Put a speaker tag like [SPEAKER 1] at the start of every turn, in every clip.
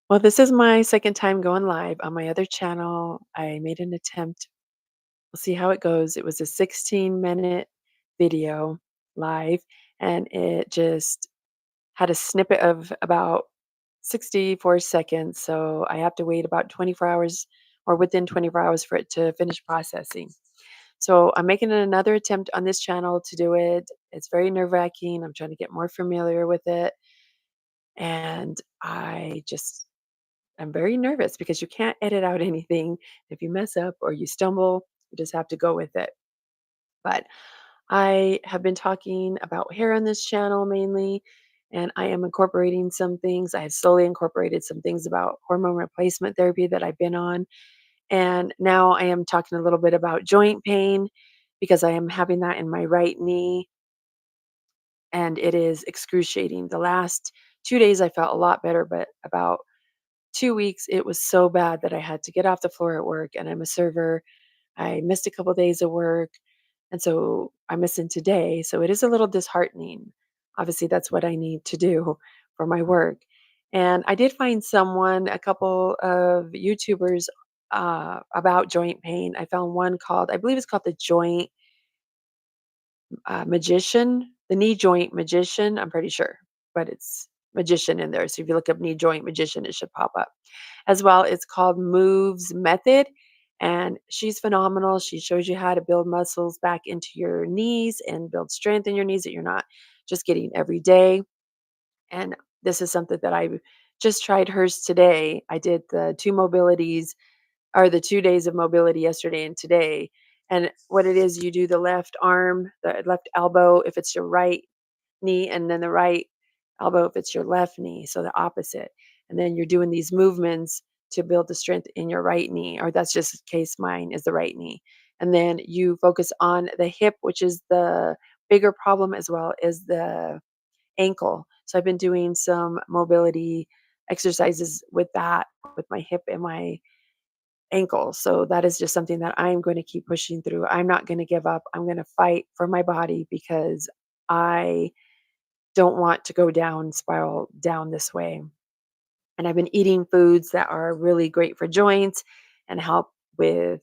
[SPEAKER 1] Well, this is my second time going live. On my other channel, I made an attempt. We'll see how it goes. It was a 16-minute video live, and it just had a snippet of about 64 seconds. So I have to wait about 24 hours or within 24 hours for it to finish processing. So I'm making another attempt on this channel to do it. It's very nerve wracking. I'm trying to get more familiar with it. And I'm very nervous because you can't edit out anything. If you mess up or you stumble, you just have to go with it. But I have been talking about hair on this channel mainly, and I am incorporating some things. I have slowly incorporated some things about hormone replacement therapy that I've been on. And now I am talking a little bit about joint pain because I am having that in my right knee and it is excruciating. The last 2 days I felt a lot better, but about 2 weeks, it was so bad that I had to get off the floor at work, and I'm a server. I missed a couple days of work, and so I'm missing today, so it is a little disheartening. Obviously, that's what I need to do for my work, and I did find a couple of YouTubers, about joint pain. I found one called I believe it's called The Joint Magician, the Knee Joint Magician, I'm pretty sure, but it's magician in there, so if you look up knee joint magician, it should pop up. As well, it's called Moves Method, and she's phenomenal. She shows you how to build muscles back into your knees and build strength in your knees that you're not just getting every day. And this is something that I just tried hers today. I did the 2 days of mobility yesterday and today. And what it is, you do the left arm, the left elbow if it's your right knee, and then the right elbow if it's your left knee, so the opposite. And then you're doing these movements to build the strength in your right knee, or that's just the case mine is the right knee. And then you focus on the hip, which is the bigger problem as well as the ankle. So I've been doing some mobility exercises with that, with my hip and my ankle. So that is just something that I'm going to keep pushing through. I'm not going to give up. I'm going to fight for my body because I don't want to spiral down this way. And I've been eating foods that are really great for joints and help with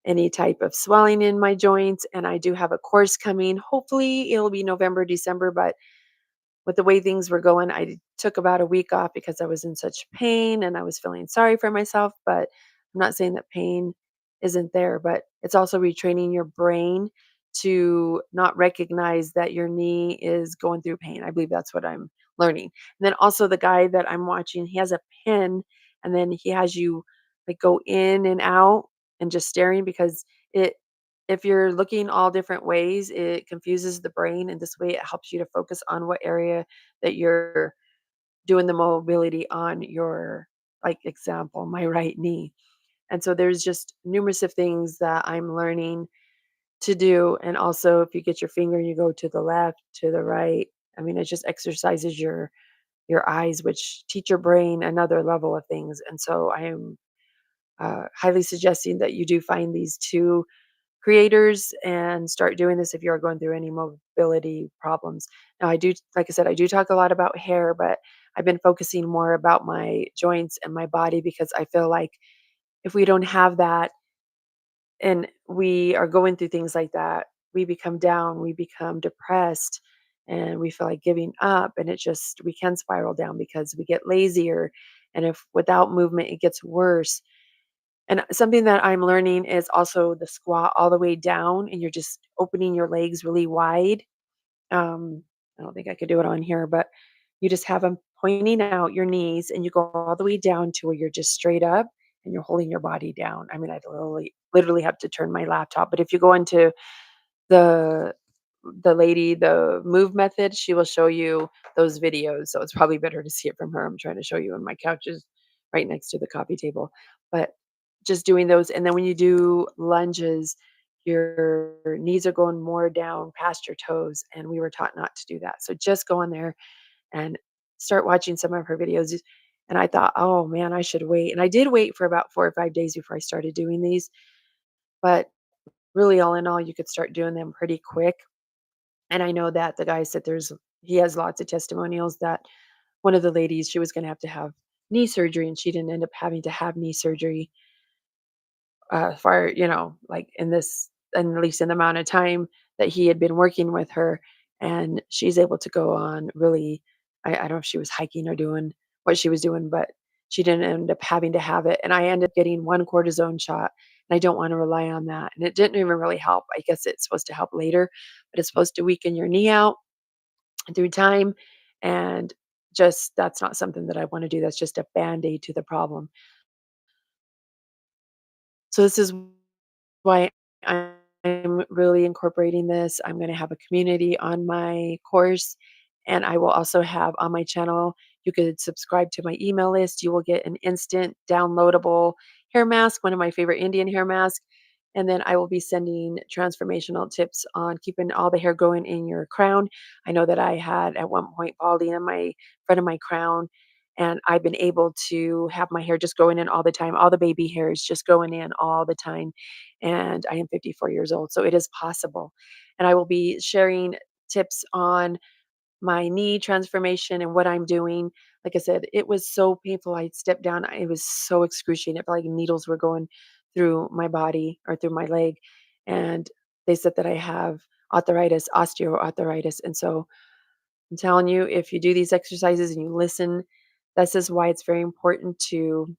[SPEAKER 1] any type of swelling in my joints. And I do have a course coming. Hopefully, it'll be November, December, but with the way things were going, I took about a week off because I was in such pain and I was feeling sorry for myself. But I'm not saying that pain isn't there, but it's also retraining your brain to not recognize that your knee is going through pain. I believe that's what I'm learning. And then also the guy that I'm watching, he has a pen and then he has you like go in and out and just staring because it if you're looking all different ways, it confuses the brain, and this way it helps you to focus on what area that you're doing the mobility on your like example, my right knee. And so there's just numerous of things that I'm learning to do. And also if you get your finger and you go to the left, to the right, I mean, it just exercises your eyes, which teach your brain another level of things. And so I am highly suggesting that you do find these two creators and start doing this if you are going through any mobility problems. Now, like I said, I do talk a lot about hair, but I've been focusing more about my joints and my body because I feel like if we don't have that and we are going through things like that, we become down, we become depressed, and we feel like giving up. And we can spiral down because we get lazier. And if without movement, it gets worse. And something that I'm learning is also the squat all the way down, and you're just opening your legs really wide. I don't think I could do it on here, but you just have them pointing out your knees, and you go all the way down to where you're just straight up, and you're holding your body down. I mean, I literally have to turn my laptop, but if you go into the the Move Method, she will show you those videos, so it's probably better to see it from her. I'm trying to show you, and my couch is right next to the coffee table, but just doing those, and then when you do lunges, your knees are going more down past your toes, and we were taught not to do that. So just go on there and start watching some of her videos, and I thought, "Oh, man, I should wait," and I did wait for about 4 or 5 days before I started doing these, but really, all in all, you could start doing them pretty quick. And I know that the guy said he has lots of testimonials that one of the ladies, she was gonna have to have knee surgery, and she didn't end up having to have knee surgery, far like in this, and at least in the amount of time that he had been working with her, and she's able to go on really. I don't know if she was hiking or doing what she was doing, but she didn't end up having to have it, and I ended up getting 1 cortisone shot, and I don't wanna rely on that, and it didn't even really help. I guess it's supposed to help later, but it's supposed to weaken your knee out through time, and just that's not something that I wanna do. That's just a Band-Aid to the problem. So this is why I'm really incorporating this. I'm gonna have a community on my course, and I will also have on my channel, you could subscribe to my email list. You will get an instant downloadable hair mask, one of my favorite Indian hair masks. And then I will be sending transformational tips on keeping all the hair going in your crown. I know that I had at one point balding in my front of my crown, and I've been able to have my hair just going in all the time. All the baby hair is just going in all the time. And I am 54 years old, so it is possible. And I will be sharing tips on my knee transformation and what I'm doing. Like I said, it was so painful. I stepped down. It was so excruciating. It felt like needles were going through my body or through my leg. And they said that I have arthritis, osteoarthritis. And so I'm telling you, if you do these exercises and you listen, this is why it's very important to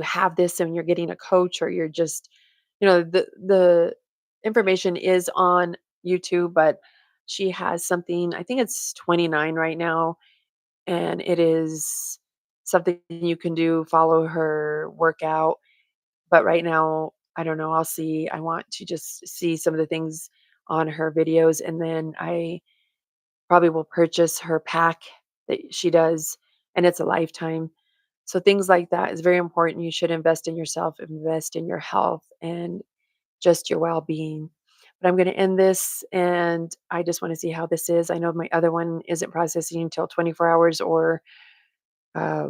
[SPEAKER 1] have this, and you're getting a coach, or you're just, the information is on YouTube, but she has something, I think it's 29 right now, and it is something you can do, follow her workout. But right now, I don't know, I'll see. I want to just see some of the things on her videos, and then I probably will purchase her pack that she does, and it's a lifetime. So things like that is very important. You should invest in yourself, invest in your health, and just your well-being. But I'm going to end this, and I just want to see how this is. I know my other one isn't processing until 24 hours or uh,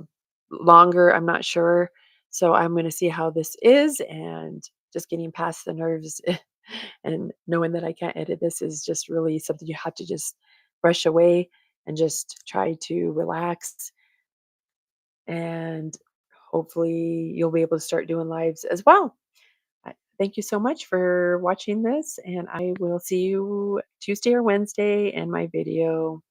[SPEAKER 1] longer. I'm not sure. So I'm going to see how this is, and just getting past the nerves and knowing that I can't edit this is just really something you have to just brush away and just try to relax, and hopefully you'll be able to start doing lives as well. Thank you so much for watching this, and I will see you Tuesday or Wednesday in my video.